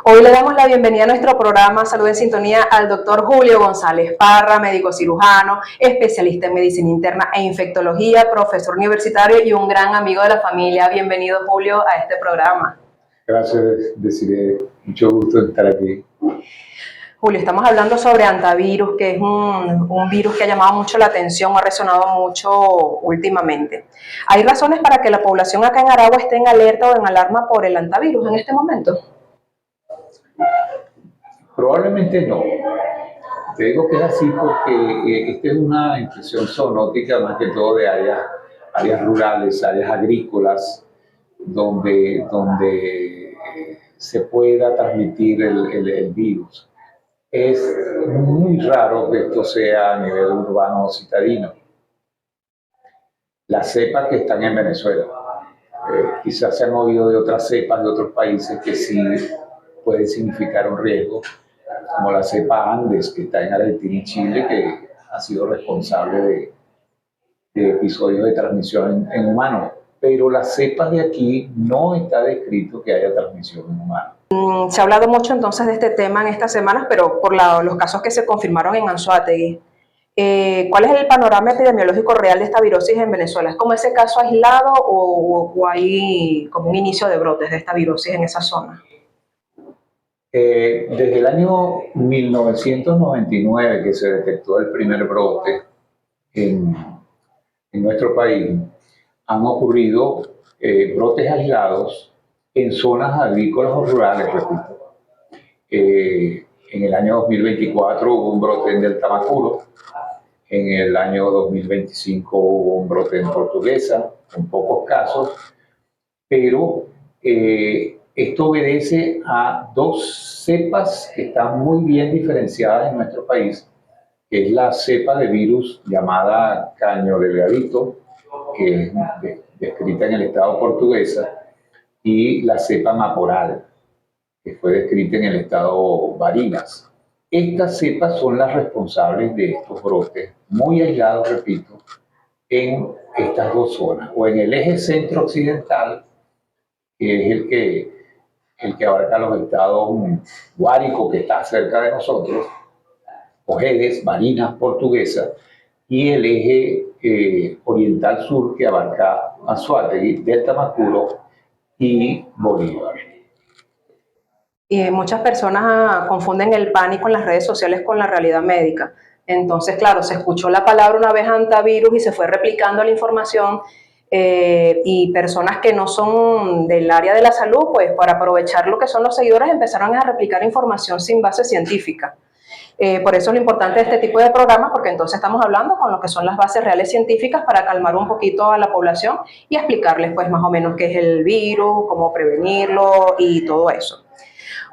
Hoy le damos la bienvenida a nuestro programa Salud en Sintonía al doctor Julio González Parra, médico cirujano, especialista en medicina interna e infectología, profesor universitario y un gran amigo de la familia. Bienvenido, Julio, a este programa. Gracias, Desiree. Mucho gusto en estar aquí. Julio, estamos hablando sobre antivirus, que es un virus que ha llamado mucho la atención, ha resonado mucho últimamente. ¿Hay razones para que la población acá en Aragua esté en alerta o en alarma por el antivirus en este momento? Probablemente no. Te digo que es así porque esta es una infección zoonótica más que todo de áreas rurales, áreas agrícolas, donde se pueda transmitir el virus. Es muy raro que esto sea a nivel urbano o citadino. Las cepas que están en Venezuela, quizás se han oído de otras cepas de otros países que sí pueden significar un riesgo, como la cepa Andes, que está en Argentina y Chile, que ha sido responsable de episodios de transmisión en humanos. Pero las cepas de aquí no está descrito que haya transmisión en humanos. Se ha hablado mucho entonces de este tema en estas semanas, pero por los casos que se confirmaron en Anzoátegui. ¿Cuál es el panorama epidemiológico real de esta virosis en Venezuela? ¿Es como ese caso aislado o hay como un inicio de brotes de esta virosis en esa zona? Desde el año 1999 que se detectó el primer brote en nuestro país, han ocurrido brotes aislados en zonas agrícolas o rurales, repito. En el año 2024 hubo un brote en Delta Macuro, en el año 2025 hubo un brote en Portuguesa, con pocos casos, pero esto obedece a dos cepas que están muy bien diferenciadas en nuestro país, que es la cepa de virus llamada caño delgadito, que es descrita en el estado portuguesa, y la cepa maporal, que fue descrita en el estado Barinas. Estas cepas son las responsables de estos brotes, muy aislados, repito, en estas dos zonas, o en el eje centro-occidental, que es el que abarca los estados Guárico, que está cerca de nosotros, Ojedes, Barinas, Portuguesa, y el eje oriental sur, que abarca Anzoátegui, Delta Macuro y Bolívar. Y muchas personas confunden el pánico en las redes sociales con la realidad médica. Entonces, claro, se escuchó la palabra una vez antivirus y se fue replicando la información y personas que no son del área de la salud, pues para aprovechar lo que son los seguidores empezaron a replicar información sin base científica. Por eso es lo importante de este tipo de programas, porque entonces estamos hablando con lo que son las bases reales científicas para calmar un poquito a la población y explicarles pues más o menos qué es el virus, cómo prevenirlo y todo eso.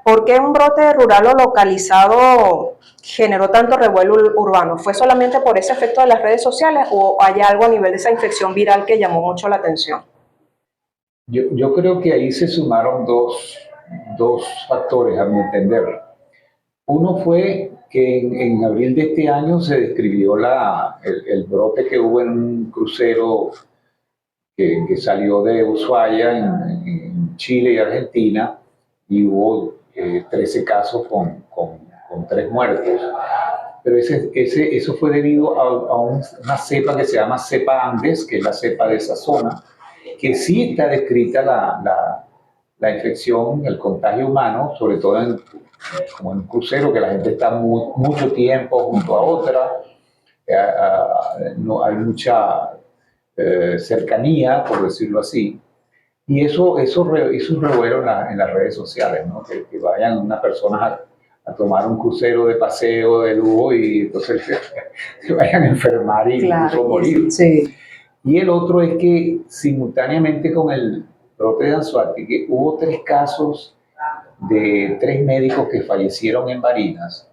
¿Por qué un brote rural o localizado generó tanto revuelo urbano? ¿Fue solamente por ese efecto de las redes sociales o hay algo a nivel de esa infección viral que llamó mucho la atención? Yo creo que ahí se sumaron dos factores, a mi entender. Uno fue que en abril de este año se describió el brote que hubo en un crucero que salió de Ushuaia en Chile y Argentina, y hubo 13 casos con 3 muertos. Pero eso fue debido a una cepa que se llama cepa Andes, que es la cepa de esa zona, que sí está descrita la infección, el contagio humano, sobre todo como en un crucero, que la gente está mucho tiempo junto a otra, no hay mucha cercanía, por decirlo así, y eso hizo un revuelo en las redes sociales, ¿no? Que vayan unas personas a tomar un crucero de paseo de lujo y entonces se vayan a enfermar y incluso morir. Sí. Y el otro es que simultáneamente con el brote de Anzoátegui hubo 3 casos de 3 médicos que fallecieron en Barinas,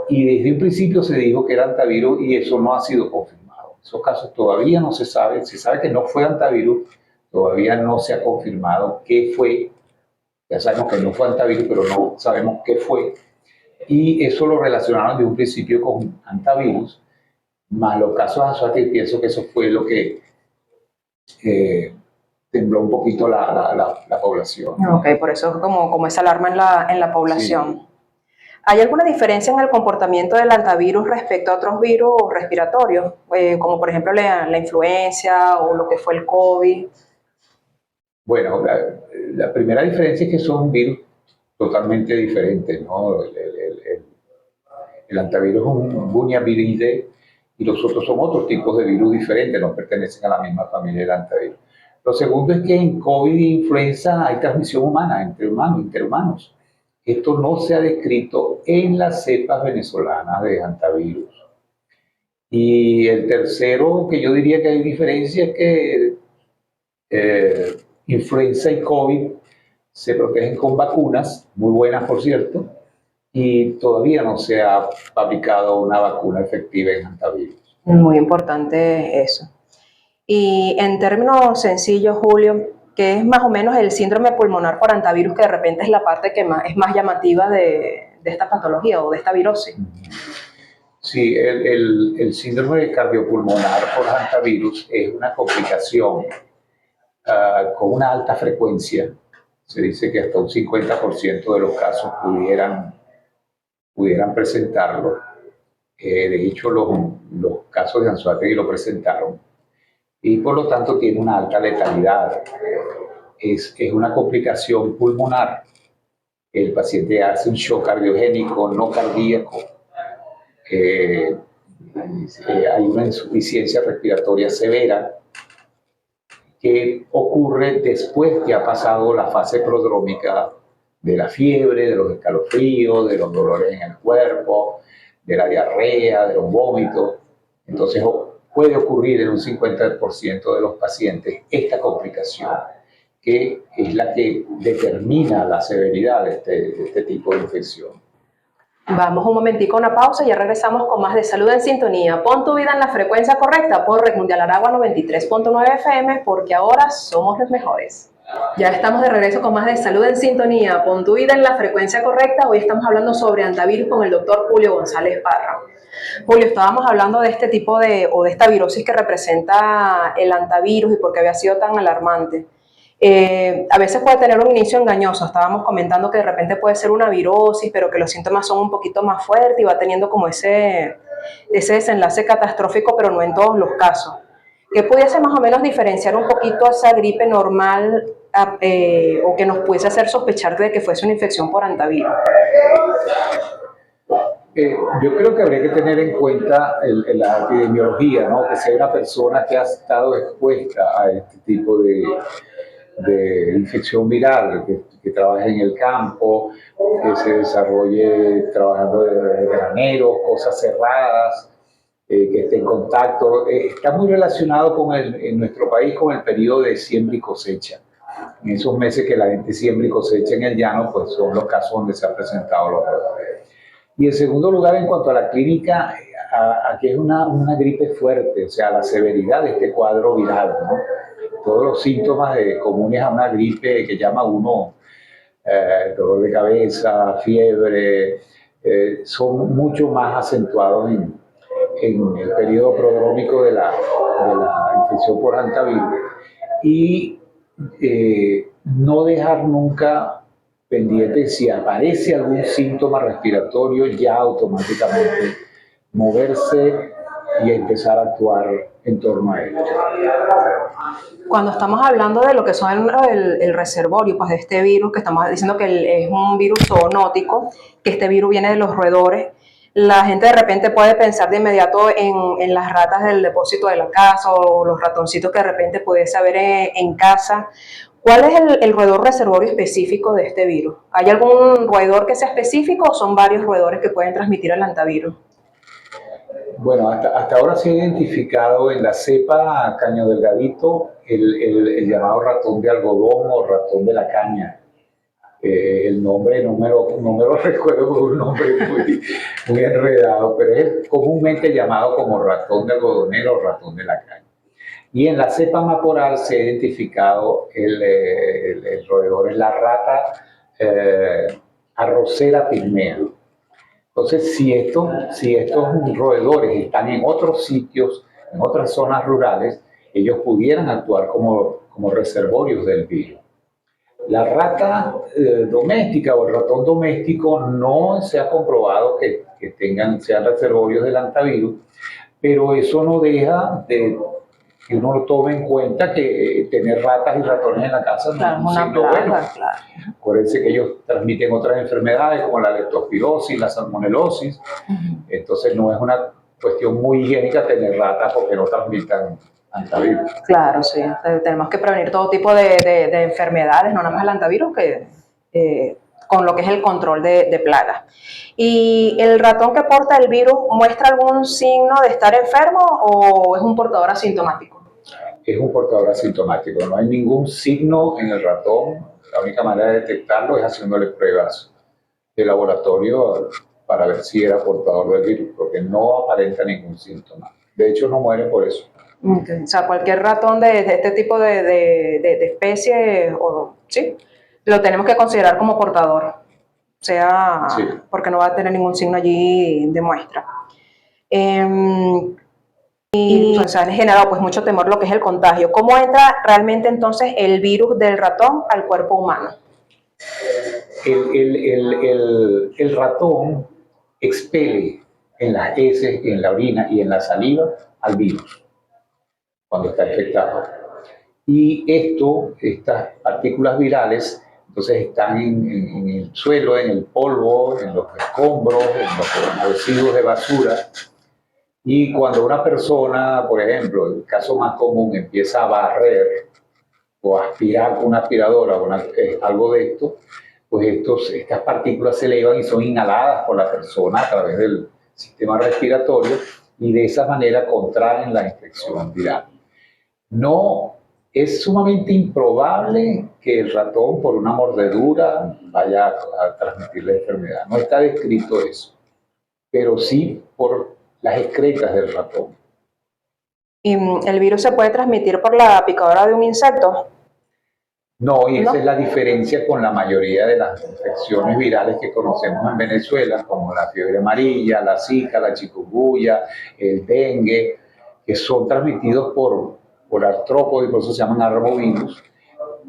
y desde un principio se dijo que era antivirus y eso no ha sido confirmado. Esos casos todavía no se sabe, se sabe que no fue antivirus, todavía no se ha confirmado qué fue. Ya sabemos que no fue antivirus, pero no sabemos qué fue. Y eso lo relacionaron de un principio con antivirus, más los casos de Anzoátegui. Pienso que eso fue lo que tembló un poquito la población. Ok, por eso es como esa alarma en la población. Sí. ¿Hay alguna diferencia en el comportamiento del hantavirus respecto a otros virus respiratorios, como por ejemplo la influenza o lo que fue el COVID? Bueno, la primera diferencia es que son virus totalmente diferentes, ¿no? El hantavirus es un buñaviridae y los otros son otros tipos de virus diferentes, no pertenecen a la misma familia del hantavirus. Lo segundo es que en COVID e influenza hay transmisión humana entre humanos. Esto no se ha descrito en las cepas venezolanas de hantavirus. Y el tercero, que yo diría que hay diferencia, es que influenza y COVID se protegen con vacunas, muy buenas por cierto, y todavía no se ha fabricado una vacuna efectiva en hantavirus. Muy importante eso. Y en términos sencillos, Julio, ¿qué es más o menos el síndrome pulmonar por hantavirus, que de repente es la parte que es más llamativa de esta patología o de esta virosis? Sí, el síndrome cardiopulmonar por hantavirus es una complicación con una alta frecuencia. Se dice que hasta un 50% de los casos pudieran presentarlo. De hecho, los casos de Anzoátegui lo presentaron y por lo tanto tiene una alta letalidad. Es una complicación pulmonar. El paciente hace un shock cardiogénico, no cardíaco. Hay una insuficiencia respiratoria severa que ocurre después que ha pasado la fase prodrómica de la fiebre, de los escalofríos, de los dolores en el cuerpo, de la diarrea, de los vómitos. Entonces puede ocurrir en un 50% de los pacientes esta complicación, que es la que determina la severidad de este tipo de infección. Vamos un momentico a una pausa y ya regresamos con más de Salud en Sintonía. Pon tu vida en la frecuencia correcta por Red Mundial Aragua 93.9 FM, porque ahora somos los mejores. Ya estamos de regreso con más de Salud en Sintonía. Pon tu vida en la frecuencia correcta. Hoy estamos hablando sobre hantavirus con el doctor Julio González Parra. Julio, estábamos hablando de este tipo de esta virosis que representa el hantavirus y por qué había sido tan alarmante. A veces puede tener un inicio engañoso. Estábamos comentando que de repente puede ser una virosis, pero que los síntomas son un poquito más fuertes y va teniendo como ese desenlace catastrófico, pero no en todos los casos. ¿Qué pudiese más o menos diferenciar un poquito esa gripe normal o que nos pudiese hacer sospechar de que fuese una infección por hantavirus? Yo creo que habría que tener en cuenta la epidemiología, ¿no? Que sea una persona que ha estado expuesta a este tipo de infección viral, que trabaje en el campo, que se desarrolle trabajando de granero, cosas cerradas, que esté en contacto. Está muy relacionado en nuestro país con el periodo de siembra y cosecha. En esos meses que la gente siembra y cosecha en el llano, pues son los casos donde se han presentado los brotes. Y en segundo lugar, en cuanto a la clínica, aquí es una gripe fuerte, o sea, la severidad de este cuadro viral, ¿no? Todos los síntomas comunes a una gripe que llama uno dolor de cabeza, fiebre, son mucho más acentuados en el periodo prodrómico de la infección por hantavirus. Y no dejar nunca pendiente, si aparece algún síntoma respiratorio, ya automáticamente moverse y empezar a actuar en torno a él. Cuando estamos hablando de lo que son el reservorio, pues de este virus, que estamos diciendo que es un virus zoonótico, que este virus viene de los roedores, la gente de repente puede pensar de inmediato en las ratas del depósito de la casa o los ratoncitos que de repente pudiese haber en casa. ¿Cuál es el roedor reservorio específico de este virus? ¿Hay algún roedor que sea específico o son varios roedores que pueden transmitir el hantavirus? Bueno, hasta ahora se ha identificado en la cepa caño delgadito el llamado ratón de algodón o ratón de la caña. El nombre no me lo recuerdo porque es un nombre muy enredado, pero es comúnmente llamado como ratón de algodonero o ratón de la caña. Y en la cepa maporal se ha identificado el roedor, es la rata arrocera pigmea. Entonces, si estos roedores están en otros sitios, en otras zonas rurales, ellos pudieran actuar como como reservorios del virus. La rata doméstica o el ratón doméstico no se ha comprobado que sean reservorios del hantavirus, pero eso no deja de que uno lo tome en cuenta que tener ratas y ratones en la casa no es un signo bueno. Claro. Acuérdense que ellos transmiten otras enfermedades como la leptospirosis, la salmonelosis. Entonces no es una cuestión muy higiénica tener ratas porque no transmitan hantavirus. Claro, sí. Tenemos que prevenir todo tipo de enfermedades, no nada más el hantavirus, con lo que es el control de plagas. ¿Y el ratón que porta el virus muestra algún signo de estar enfermo o es un portador asintomático? Es un portador asintomático, no hay ningún signo en el ratón. La única manera de detectarlo es haciéndole pruebas de laboratorio para ver si era portador del virus, porque no aparenta ningún síntoma. De hecho, no muere por eso. Okay. O sea, cualquier ratón de este tipo de especie, sí, lo tenemos que considerar como portador, sea, sí, porque no va a tener ningún signo allí de muestra. Y o sea, han generado pues mucho temor lo que es el contagio. ¿Cómo entra realmente entonces el virus del ratón al cuerpo humano? El ratón expele en las heces, en la orina y en la saliva al virus cuando está infectado. Y estas partículas virales, entonces están en el suelo, en el polvo, en los escombros, en los residuos de basura. Y cuando una persona, por ejemplo, el caso más común, empieza a barrer o a aspirar con una aspiradora o algo de esto, pues estas partículas se elevan y son inhaladas por la persona a través del sistema respiratorio y de esa manera contraen la infección viral. No, es sumamente improbable que el ratón por una mordedura vaya a transmitir la enfermedad. No está descrito eso, pero sí por las excretas del ratón. ¿Y el virus se puede transmitir por la picadura de un insecto? No, y esa es la diferencia con la mayoría de las infecciones virales que conocemos en Venezuela, como la fiebre amarilla, la zika, la chikungunya, el dengue, que son transmitidos por artrópodos y por eso se llaman arbovirus.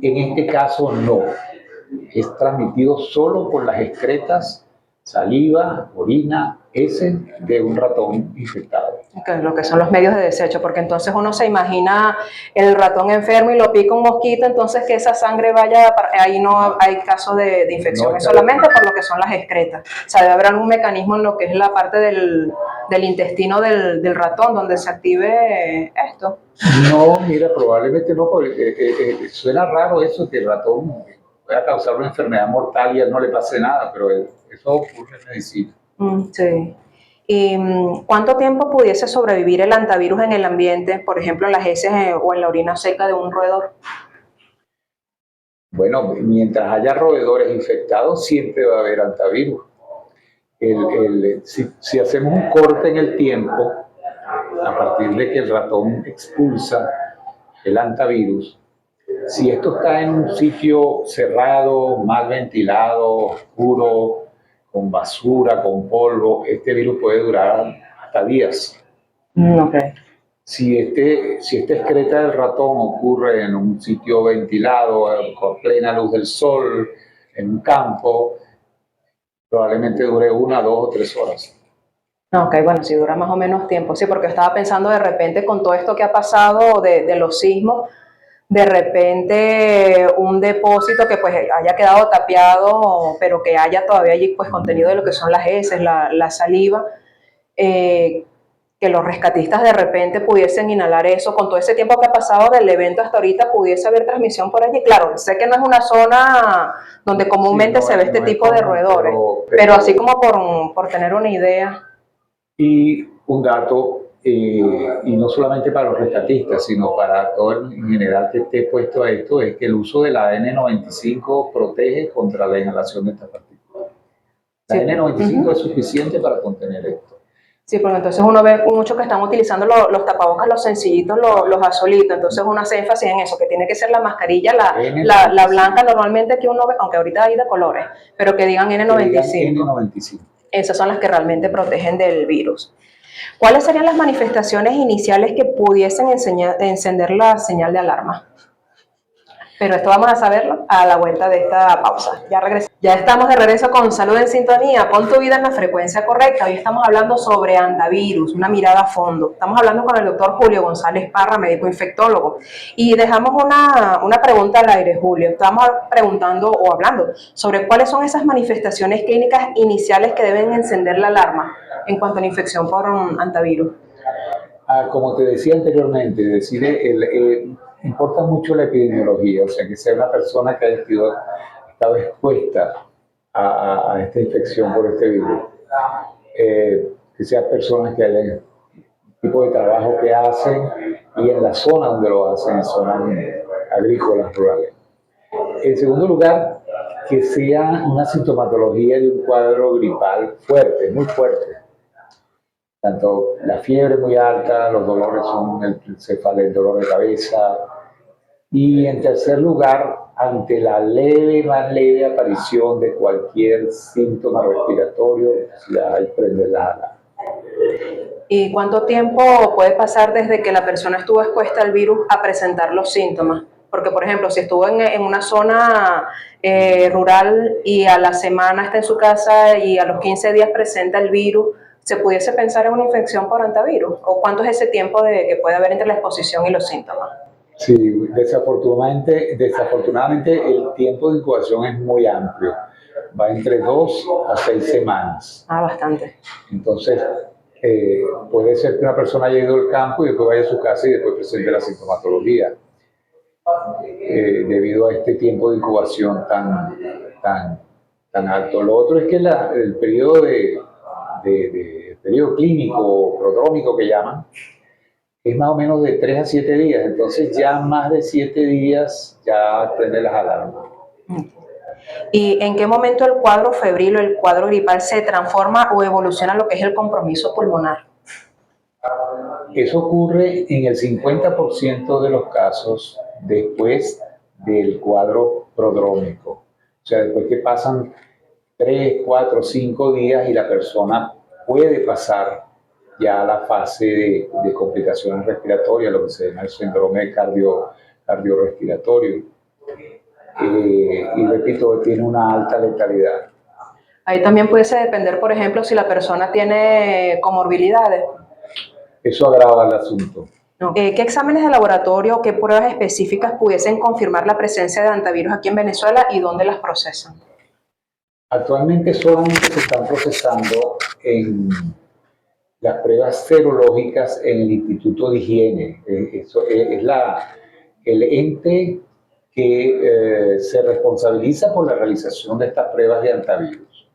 En este caso no, es transmitido solo por las excretas, saliva, orina, heces de un ratón infectado. Okay, lo que son los medios de desecho, porque entonces uno se imagina el ratón enfermo y lo pica un mosquito, entonces que esa sangre vaya, ahí no hay caso de infección, es solamente por lo que son las excretas. O sea, debe haber algún mecanismo en lo que es la parte del intestino del ratón donde se active esto. No, mira, probablemente no, porque suena raro eso, que el ratón pueda causar una enfermedad mortal y a él no le pase nada, pero eso ocurre en medicina. Sí. ¿Y cuánto tiempo pudiese sobrevivir el hantavirus en el ambiente, por ejemplo en las heces o en la orina seca de un roedor? Bueno, mientras haya roedores infectados, siempre va a haber hantavirus. Si hacemos un corte en el tiempo, a partir de que el ratón expulsa el hantavirus, si esto está en un sitio cerrado, mal ventilado, oscuro, con basura, con polvo, este virus puede durar hasta días. Okay. Si esta excreta del ratón ocurre en un sitio ventilado, con plena luz del sol, en un campo, probablemente dure 1, 2 o 3 horas. Ok, bueno, si dura más o menos tiempo, sí, porque estaba pensando de repente con todo esto que ha pasado de los sismos, de repente un depósito que pues haya quedado tapiado, pero que haya todavía allí pues contenido de lo que son las heces, la saliva, que los rescatistas de repente pudiesen inhalar eso, con todo ese tiempo que ha pasado del evento hasta ahorita, pudiese haber transmisión por allí. Claro, sé que no es una zona donde comúnmente se ve este tipo de roedores, pero así como por tener una idea. Y un dato, y no solamente para los rescatistas, sino para todo en general que esté puesto a esto, es que el uso de la N95 protege contra la inhalación de estas partículas. La N95 es suficiente para contener esto. Sí, porque entonces uno ve muchos que están utilizando los tapabocas, los sencillitos, los azulitos, entonces uno hace énfasis en eso, que tiene que ser la mascarilla, la blanca normalmente que uno ve, aunque ahorita hay de colores, pero que digan N95. N95. Esas son las que realmente protegen del virus. ¿Cuáles serían las manifestaciones iniciales que pudiesen encender la señal de alarma? Pero esto vamos a saberlo a la vuelta de esta pausa. Ya estamos de regreso con Salud en Sintonía. Pon tu vida en la frecuencia correcta. Hoy estamos hablando sobre antivirus, una mirada a fondo. Estamos hablando con el doctor Julio González Parra, médico infectólogo. Y dejamos una pregunta al aire, Julio. Estamos preguntando o hablando sobre cuáles son esas manifestaciones clínicas iniciales que deben encender la alarma en cuanto a la infección por un antivirus. Como te decía anteriormente, importa mucho la epidemiología, o sea, que sea una persona que haya estado expuesta a esta infección por este virus, que sean personas que hayan el tipo de trabajo que hacen y en la zona donde lo hacen, en zonas agrícolas, rurales. En segundo lugar, que sea una sintomatología de un cuadro gripal fuerte, muy fuerte. Tanto la fiebre muy alta, los dolores son el dolor de cabeza. Y en tercer lugar, ante la más leve aparición de cualquier síntoma respiratorio, ya hay que prender la alarma. ¿Y cuánto tiempo puede pasar desde que la persona estuvo expuesta al virus a presentar los síntomas? Porque, por ejemplo, si estuvo en una zona rural y a la semana está en su casa y a los 15 días presenta el virus, ¿se pudiese pensar en una infección por antivirus? ¿O cuánto es ese tiempo que puede haber entre la exposición y los síntomas? Sí, desafortunadamente el tiempo de incubación es muy amplio. Va entre 2 a 6 semanas. Bastante. Entonces, puede ser que una persona haya ido al campo y después vaya a su casa y después presente la sintomatología. Debido a este tiempo de incubación tan alto. Lo otro es que el periodo periodo clínico, prodrómico que llaman, es más o menos de 3 a 7 días. Entonces ya más de 7 días ya prende las alarmas. ¿Y en qué momento el cuadro febril o el cuadro gripal se transforma o evoluciona a lo que es el compromiso pulmonar? Eso ocurre en el 50% de los casos después del cuadro prodrómico. O sea, después que pasan 3, 4, 5 días y la persona puede pasar ya a la fase de complicaciones respiratorias, lo que se llama el síndrome cardiorrespiratorio. Y repito, tiene una alta letalidad. Ahí también puede depender, por ejemplo, si la persona tiene comorbilidades. Eso agrava el asunto. ¿Qué exámenes de laboratorio o qué pruebas específicas pudiesen confirmar la presencia de antivirus aquí en Venezuela y dónde las procesan? Actualmente solamente se están procesando en las pruebas serológicas en el Instituto de Higiene. Eso es el ente que se responsabiliza por la realización de estas pruebas de antivirus.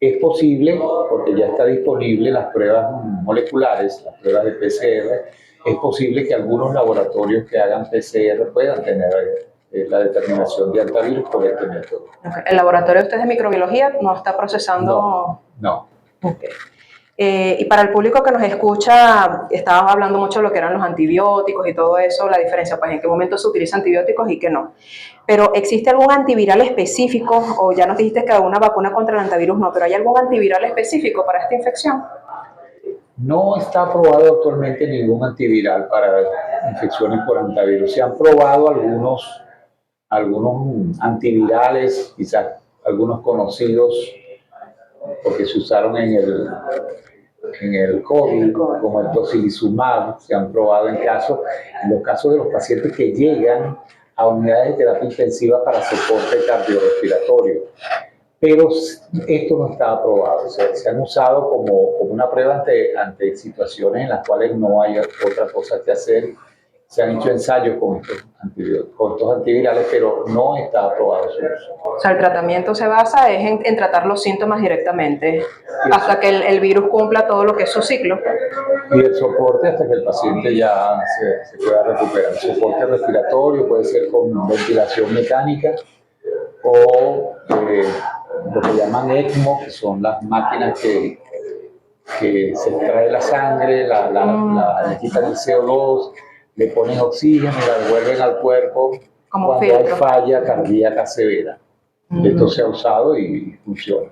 Es posible, porque ya está disponible las pruebas moleculares, las pruebas de PCR, es posible que algunos laboratorios que hagan PCR puedan tener la determinación de antivirus por este método. Okay. ¿El laboratorio de ustedes de microbiología no está procesando? No. Okay. Y para el público que nos escucha, estábamos hablando mucho de lo que eran los antibióticos y todo eso, la diferencia, pues en qué momento se utilizan antibióticos y qué no. Pero ¿existe algún antiviral específico? O ya nos dijiste que alguna vacuna contra el antivirus no, pero ¿hay algún antiviral específico para esta infección? No está aprobado actualmente ningún antiviral para infecciones por antivirus. Se han probado algunos antivirales, quizás algunos conocidos, porque se usaron en el COVID, como el tocilizumab, se han probado en los casos de los pacientes que llegan a unidades de terapia intensiva para soporte cardiorrespiratorio. Pero esto no está aprobado. Se han usado como una prueba ante situaciones en las cuales no hay otra cosa que hacer. Se han hecho ensayos con estos antivirales, pero no está aprobado su uso. O sea, el tratamiento se basa en tratar los síntomas directamente, hasta que el virus cumpla todo lo que es su ciclo. Y el soporte hasta que el paciente ya se pueda recuperar. El soporte respiratorio puede ser con ventilación mecánica o lo que llaman ECMO, que son las máquinas que se extrae la sangre, le quitan el CO2, le ponen oxígeno y la devuelven al cuerpo cuando hay falla cardíaca severa. Esto se ha usado y funciona.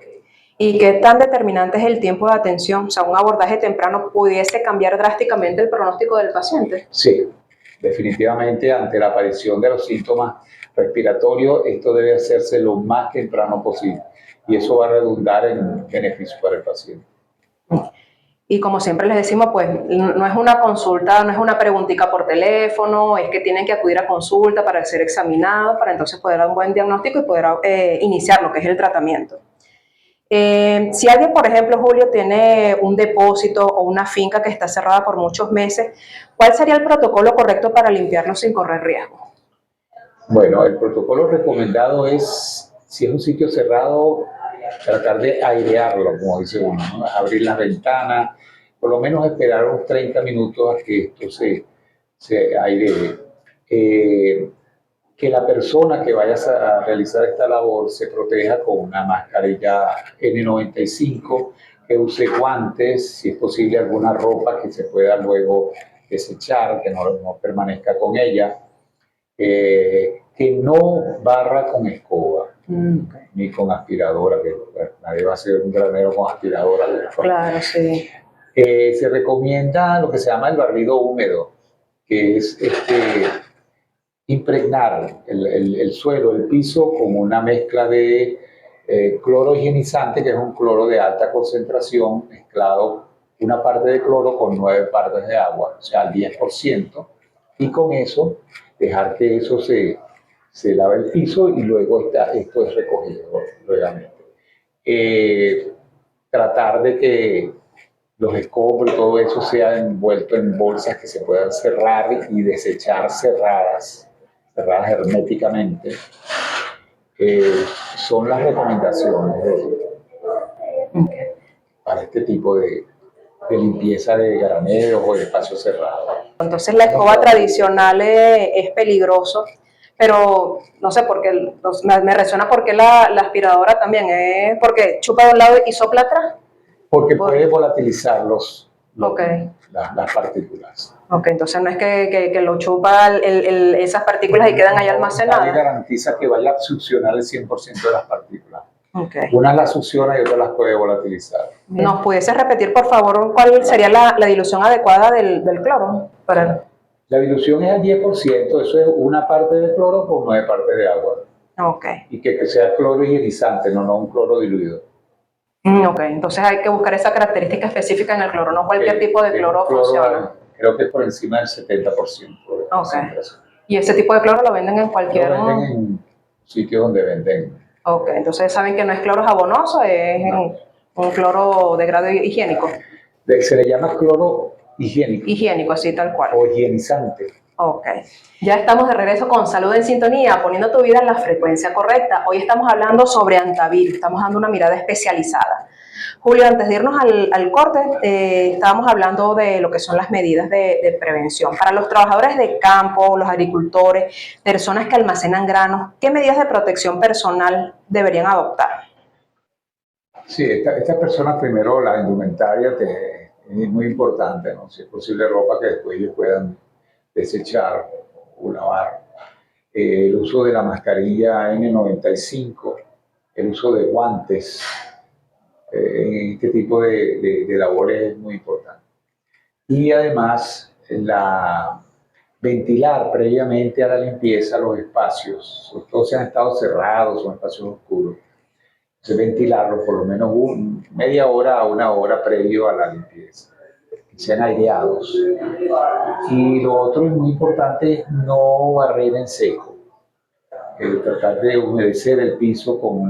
¿Y qué tan determinante es el tiempo de atención? O sea, un abordaje temprano pudiese cambiar drásticamente el pronóstico del paciente. Sí, definitivamente ante la aparición de los síntomas respiratorios, esto debe hacerse lo más temprano posible y eso va a redundar en beneficio para el paciente. Y como siempre les decimos, pues no es una consulta, no es una preguntita por teléfono, es que tienen que acudir a consulta para ser examinados, para entonces poder dar un buen diagnóstico y poder iniciar lo que es el tratamiento. Si alguien, por ejemplo, Julio, tiene un depósito o una finca que está cerrada por muchos meses, ¿cuál sería el protocolo correcto para limpiarlo sin correr riesgo? Bueno, el protocolo recomendado es, si es un sitio cerrado, tratar de airearlo, como dice uno, ¿no? Abrir las ventanas, por lo menos esperar unos 30 minutos a que esto se airee. Que la persona que vaya a realizar esta labor se proteja con una mascarilla N95, que use guantes, si es posible alguna ropa que se pueda luego desechar, que no permanezca con ella, que no barra con escoba, ni con aspiradora, que nadie va a hacer un granero con aspiradora. Claro, sí. Se recomienda lo que se llama el barrido húmedo, que es impregnar el suelo, el piso, con una mezcla de cloro higienizante, que es un cloro de alta concentración, mezclado una parte de cloro con 9 partes de agua, o sea, al 10%, y con eso dejar que eso se lave el piso y luego esto es recogido nuevamente. Tratar de que los escombros y todo eso sea envuelto en bolsas que se puedan cerrar y desechar cerradas herméticamente, son las recomendaciones para este tipo de limpieza de graneros o de espacios cerrados. Entonces la escoba tradicional es peligroso, pero no sé por qué, me resuena porque la aspiradora también es porque chupa de un lado y sopla atrás. Porque puede volatilizar Okay. las partículas. Ok, entonces no es que lo chupa esas partículas y quedan ahí almacenadas. Nadie garantiza que vaya a succionar el 100% de las partículas. Okay. Unas las succiona y otras las puede volatilizar. ¿Nos pudiese repetir, por favor, cuál sería la dilución adecuada del cloro? La dilución es al 10%, eso es una parte de cloro con 9 partes de agua. Okay. Y que sea cloro higienizante, no un cloro diluido. Ok, entonces hay que buscar esa característica específica en el cloro, no cualquier tipo de cloro funciona. Creo que es por encima del 70%. Okay. ¿Y ese tipo de cloro lo venden en cualquier...? Lo venden en sitios donde venden. Ok, entonces saben que no es cloro jabonoso, es un cloro de grado higiénico. Se le llama cloro higiénico. Higiénico, así tal cual. O higienizante. Ok, ya estamos de regreso con Salud en Sintonía, poniendo tu vida en la frecuencia correcta. Hoy estamos hablando sobre antivirus, estamos dando una mirada especializada. Julio, antes de irnos al corte, estábamos hablando de lo que son las medidas de prevención. Para los trabajadores de campo, los agricultores, personas que almacenan granos, ¿qué medidas de protección personal deberían adoptar? Sí, estas personas primero, la indumentaria es muy importante, ¿no? Si es posible ropa que después ellos puedan desechar o lavar. El uso de la mascarilla N95, el uso de guantes, en este tipo de labores es muy importante. Y además, ventilar previamente a la limpieza los espacios, sobre todo si han estado cerrados o en espacios oscuros. Entonces, ventilarlos por lo menos media hora a una hora previo a la limpieza, que sean aireados. Y lo otro es muy importante es no barrer en seco, tratar de humedecer el piso con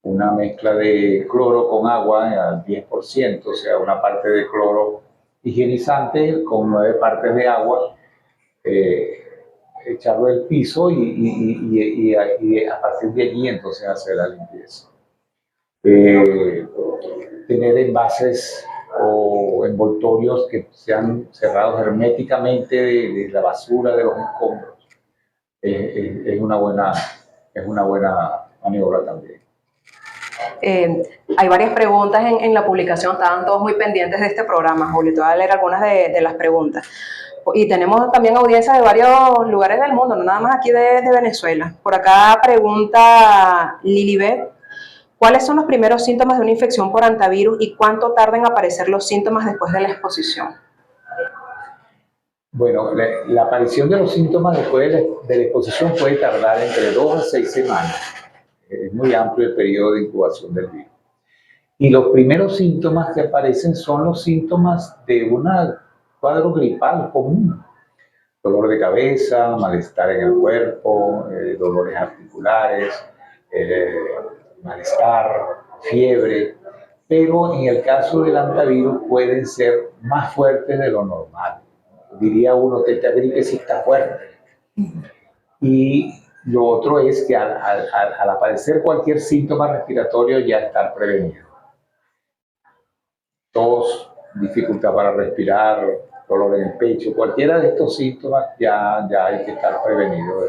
una mezcla de cloro con agua al 10%, o sea, una parte de cloro higienizante con 9 partes de agua, echarlo al piso y a partir de allí entonces hacer la limpieza. Tener envases o envoltorios que sean cerrados herméticamente de la basura, de los escombros, es una buena maniobra también. Hay varias preguntas en la publicación, estaban todos muy pendientes de este programa, Julio. Te voy a leer algunas de las preguntas. Y tenemos también audiencias de varios lugares del mundo, no nada más aquí de Venezuela. Por acá pregunta Lilibet, ¿cuáles son los primeros síntomas de una infección por antivirus y cuánto tardan en aparecer los síntomas después de la exposición? Bueno, la aparición de los síntomas después de la exposición puede tardar entre 2 a 6 semanas. Es muy amplio el periodo de incubación del virus. Y los primeros síntomas que aparecen son los síntomas de un cuadro gripal común. Dolor de cabeza, malestar en el cuerpo, dolores articulares, malestar, fiebre. Pero en el caso del hantavirus pueden ser más fuertes de lo normal. Diría uno que esta gripe sí está fuerte. Y lo otro es que al aparecer cualquier síntoma respiratorio ya estar prevenido. Tos, dificultad para respirar, dolor en el pecho, cualquiera de estos síntomas ya hay que estar prevenido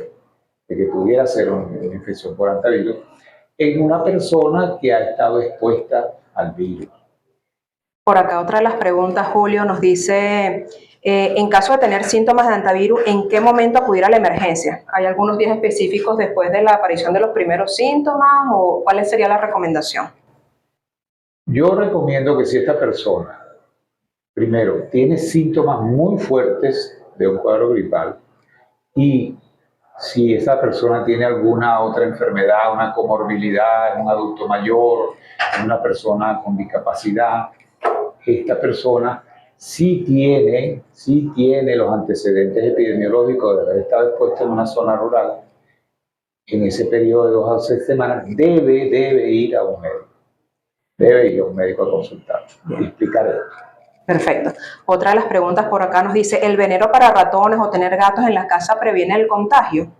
de que pudiera ser una infección por hantavirus en una persona que ha estado expuesta al virus. Por acá otra de las preguntas, Julio, nos dice, en caso de tener síntomas de hantavirus, ¿en qué momento acudir a la emergencia? ¿Hay algunos días específicos después de la aparición de los primeros síntomas o cuál sería la recomendación? Yo recomiendo que si esta persona, primero, tiene síntomas muy fuertes de un cuadro gripal y si esa persona tiene alguna otra enfermedad, una comorbilidad, un adulto mayor, una persona con discapacidad, esta persona sí tiene los antecedentes epidemiológicos de haber estado expuesto en una zona rural, en ese periodo de 2 a 6 semanas, debe ir a un médico. Debe ir a un médico a consultar y explicar esto. Perfecto. Otra de las preguntas por acá nos dice, ¿el veneno para ratones o tener gatos en la casa previene el contagio?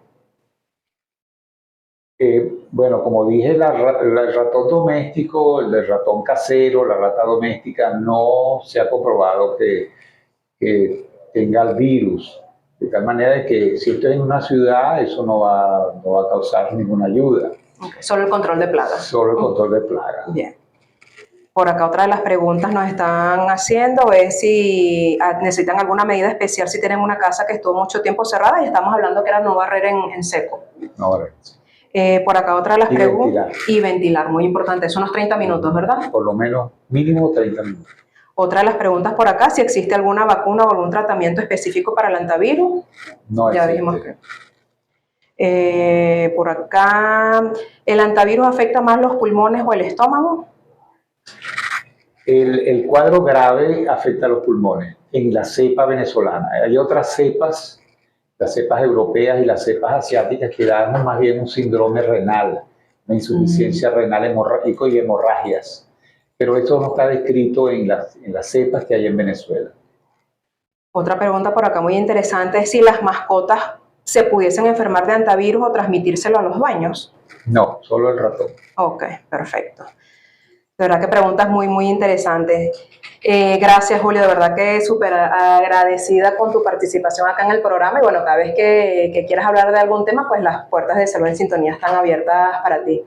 Bueno, como dije, el ratón doméstico, el ratón casero, la rata doméstica, no se ha comprobado que tenga el virus. De tal manera de que si estoy en una ciudad, eso no va a causar ninguna ayuda. Okay. Solo el control de plagas. Solo el control de plagas. Bien. Por acá otra de las preguntas nos están haciendo es si necesitan alguna medida especial si tienen una casa que estuvo mucho tiempo cerrada y estamos hablando que era no barrer en seco. No barrer en seco. Por acá otra de las preguntas. Ventilar. Y ventilar, muy importante. Son unos 30 minutos, ¿verdad? Por lo menos, mínimo 30 minutos. Otra de las preguntas por acá, si existe alguna vacuna o algún tratamiento específico para el hantavirus. No ya existe. dijimos que. Por acá, ¿el hantavirus afecta más los pulmones o el estómago? El cuadro grave afecta a los pulmones en la cepa venezolana. Hay otras cepas, las cepas europeas y las cepas asiáticas, que dan más bien un síndrome renal, una insuficiencia renal y hemorragias. Pero esto no está descrito en las cepas que hay en Venezuela. Otra pregunta por acá muy interesante es si las mascotas se pudiesen enfermar de hantavirus o transmitírselo a los dueños. No, solo el ratón. Ok, perfecto. De verdad que preguntas muy interesantes. Gracias, Julio, de verdad que súper agradecida con tu participación acá en el programa y bueno, cada vez que quieras hablar de algún tema, pues las puertas de Salud en Sintonía están abiertas para ti.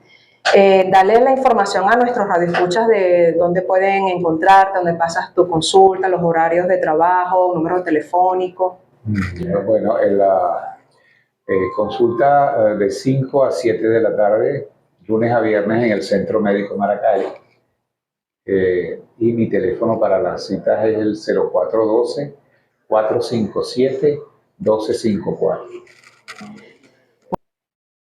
Dale la información a nuestros radioescuchas de dónde pueden encontrarte, dónde pasas tu consulta, los horarios de trabajo, número telefónico. Bueno, en la consulta de 5 a 7 de la tarde, lunes a viernes en el Centro Médico Maracay. Y mi teléfono para las citas es el 0412-457-1254.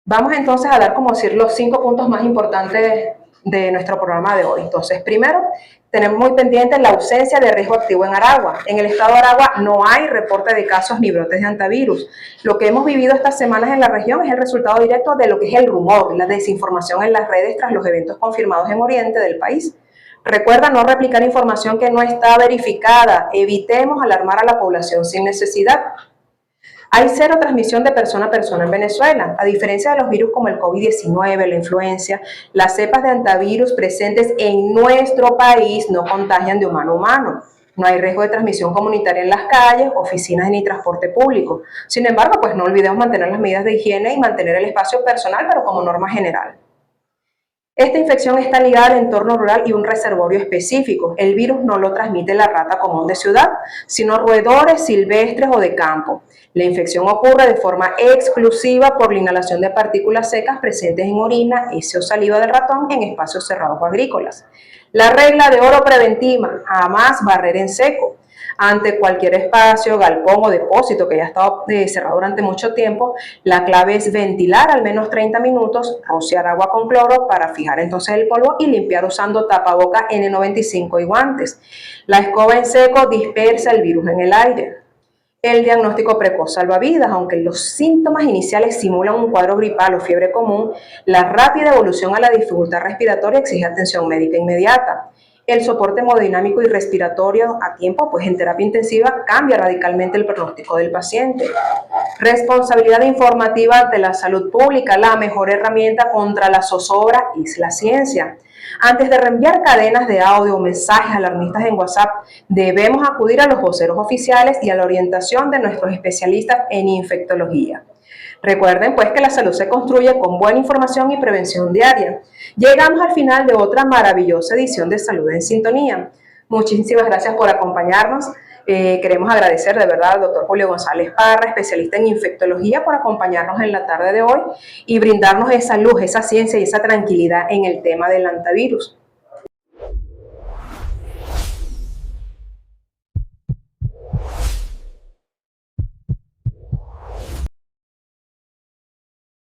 Vamos entonces a dar, como decir, los 5 puntos más importantes de nuestro programa de hoy. Entonces, primero, tenemos muy pendiente la ausencia de riesgo activo en Aragua. En el estado de Aragua no hay reporte de casos ni brotes de hantavirus. Lo que hemos vivido estas semanas en la región es el resultado directo de lo que es el rumor, la desinformación en las redes tras los eventos confirmados en Oriente del país. Recuerda no replicar información que no está verificada. Evitemos alarmar a la población sin necesidad. Hay cero transmisión de persona a persona en Venezuela. A diferencia de los virus como el COVID-19, la influenza, las cepas de hantavirus presentes en nuestro país no contagian de humano a humano. No hay riesgo de transmisión comunitaria en las calles, oficinas ni transporte público. Sin embargo, pues no olvidemos mantener las medidas de higiene y mantener el espacio personal, pero como norma general. Esta infección está ligada al entorno rural y un reservorio específico. El virus no lo transmite la rata común de ciudad, sino roedores silvestres o de campo. La infección ocurre de forma exclusiva por la inhalación de partículas secas presentes en orina, heces o saliva del ratón en espacios cerrados o agrícolas. La regla de oro preventiva, jamás barrer en seco. ante cualquier espacio, galpón o depósito que haya estado cerrado durante mucho tiempo, la clave es ventilar al menos 30 minutos, rociar agua con cloro para fijar entonces el polvo y limpiar usando tapaboca N95 y guantes. La escoba en seco dispersa el virus en el aire. El diagnóstico precoz salva vidas. Aunque los síntomas iniciales simulan un cuadro gripal o fiebre común, la rápida evolución a la dificultad respiratoria exige atención médica inmediata. El soporte hemodinámico y respiratorio a tiempo, pues en terapia intensiva, cambia radicalmente el pronóstico del paciente. Responsabilidad informativa ante la salud pública. La mejor herramienta contra la zozobra es la ciencia. Antes de reenviar cadenas de audio o mensajes alarmistas en WhatsApp, debemos acudir a los voceros oficiales y a la orientación de nuestros especialistas en infectología. Recuerden pues que la salud se construye con buena información y prevención diaria. Llegamos al final de otra maravillosa edición de Salud en Sintonía. Muchísimas gracias por acompañarnos. Queremos agradecer de verdad al doctor Julio González Parra, especialista en infectología, por acompañarnos en la tarde de hoy y brindarnos esa luz, esa ciencia y esa tranquilidad en el tema del hantavirus.